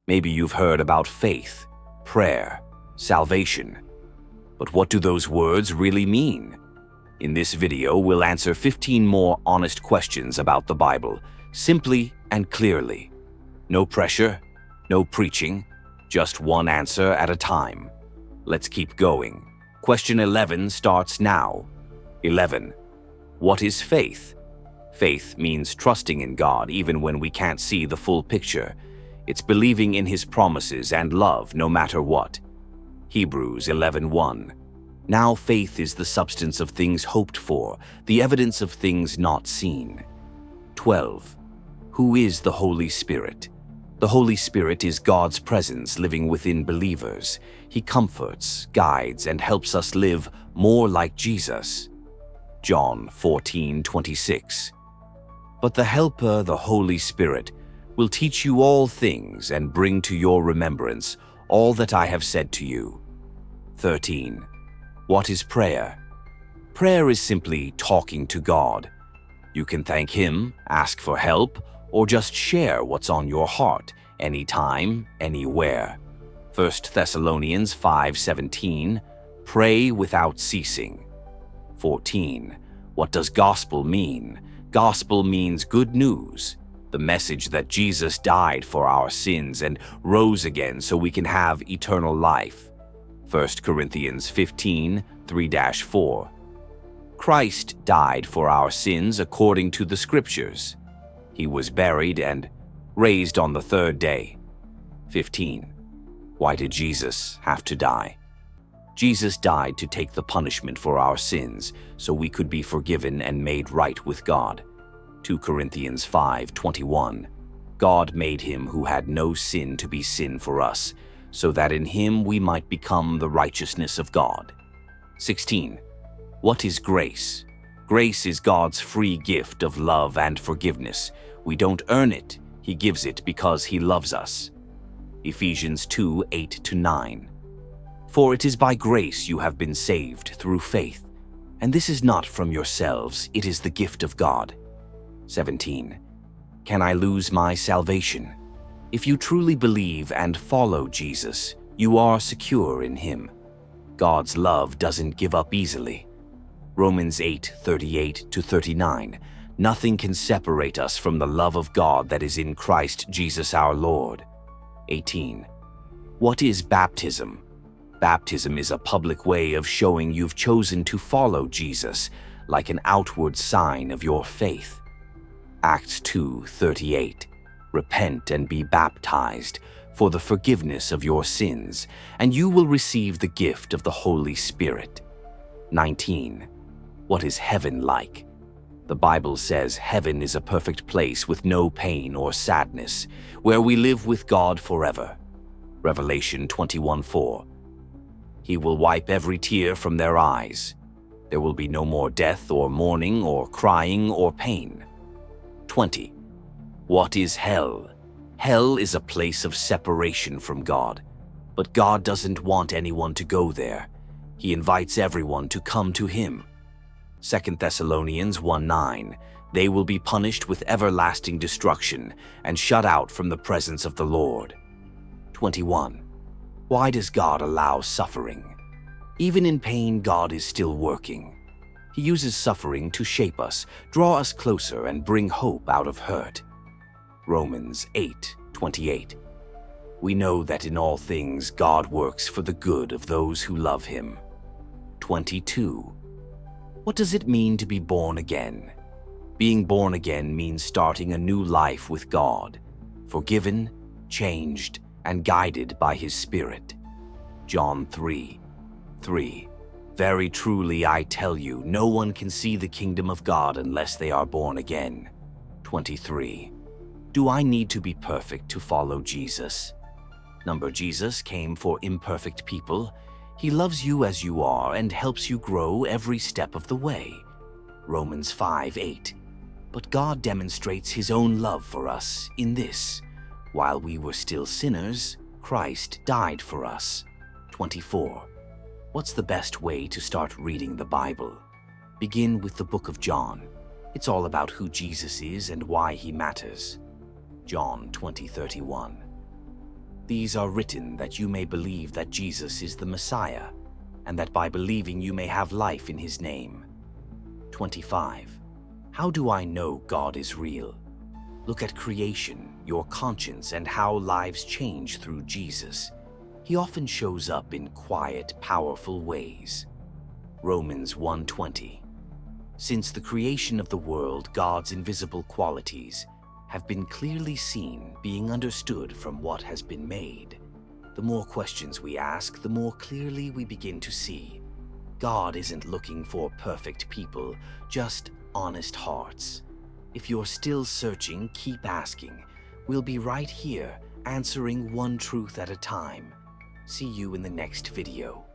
Maybe you've heard about faith, prayer, salvation. But what do those words really mean? In this video, we'll answer 15 more honest questions about the Bible, simply and clearly. No pressure, no preaching, just one answer at a time. Let's keep going. Question 11 starts now. 11. What is faith? Faith means trusting in God even when we can't see the full picture. It's believing in His promises and love no matter what. Hebrews 11:1. Now faith is the substance of things hoped for, the evidence of things not seen. 12. Who is the Holy Spirit? The Holy Spirit is God's presence living within believers. He comforts, guides, and helps us live more like Jesus. John 14:26. But the Helper, the Holy Spirit, will teach you all things and bring to your remembrance all that I have said to you. 13. What is prayer? Prayer is simply talking to God. You can thank Him, ask for help, or just share what's on your heart, anytime, anywhere. 1 Thessalonians 5:17, pray without ceasing. 14. What does gospel mean? Gospel means good news, the message that Jesus died for our sins and rose again so we can have eternal life. 1 Corinthians 15:3-4. Christ died for our sins according to the Scriptures. He was buried and raised on the third day. 15. Why did Jesus have to die? Jesus died to take the punishment for our sins so we could be forgiven and made right with God. 2 Corinthians 5:21. God made Him who had no sin to be sin for us, so that in Him we might become the righteousness of God. 16. What is grace? Grace is God's free gift of love and forgiveness. We don't earn it. He gives it because He loves us. Ephesians 2:8-9. For it is by grace you have been saved through faith, and this is not from yourselves, it is the gift of God. 17. Can I lose my salvation? If you truly believe and follow Jesus, you are secure in Him. God's love doesn't give up easily. Romans 8:38-39. Nothing can separate us from the love of God that is in Christ Jesus our Lord. 18. What is baptism? Baptism is a public way of showing you've chosen to follow Jesus, like an outward sign of your faith. Acts 2:38. Repent and be baptized for the forgiveness of your sins, and you will receive the gift of the Holy Spirit. 19. What is heaven like? The Bible says heaven is a perfect place with no pain or sadness, where we live with God forever. Revelation 21:4. He will wipe every tear from their eyes. There will be no more death or mourning or crying or pain. 20. What is hell? Hell is a place of separation from God. But God doesn't want anyone to go there. He invites everyone to come to Him. 2 Thessalonians 1:9. They will be punished with everlasting destruction and shut out from the presence of the Lord. 21. Why does God allow suffering? Even in pain, God is still working. He uses suffering to shape us, draw us closer, and bring hope out of hurt. Romans 8:28. We know that in all things God works for the good of those who love Him. 22. What does it mean to be born again? Being born again means starting a new life with God, forgiven, changed, and guided by His Spirit. John 3:3. Very truly I tell you, no one can see the kingdom of God unless they are born again. 23. Do I need to be perfect to follow Jesus? Jesus came for imperfect people. He loves you as you are and helps you grow every step of the way. Romans 5:8. But God demonstrates His own love for us in this: while we were still sinners, Christ died for us. 24. What's the best way to start reading the Bible? Begin with the book of John. It's all about who Jesus is and why He matters. John 20:31. These are written that you may believe that Jesus is the Messiah, and that by believing you may have life in his name. 25. How do I know God is real? Look at creation, your conscience, and how lives change through Jesus. He often shows up in quiet, powerful ways. Romans 1:20. Since the creation of the world, God's invisible qualities have been clearly seen, being understood from what has been made. The more questions we ask, the more clearly we begin to see. God isn't looking for perfect people, just honest hearts. If you're still searching, keep asking. We'll be right here, answering one truth at a time. See you in the next video.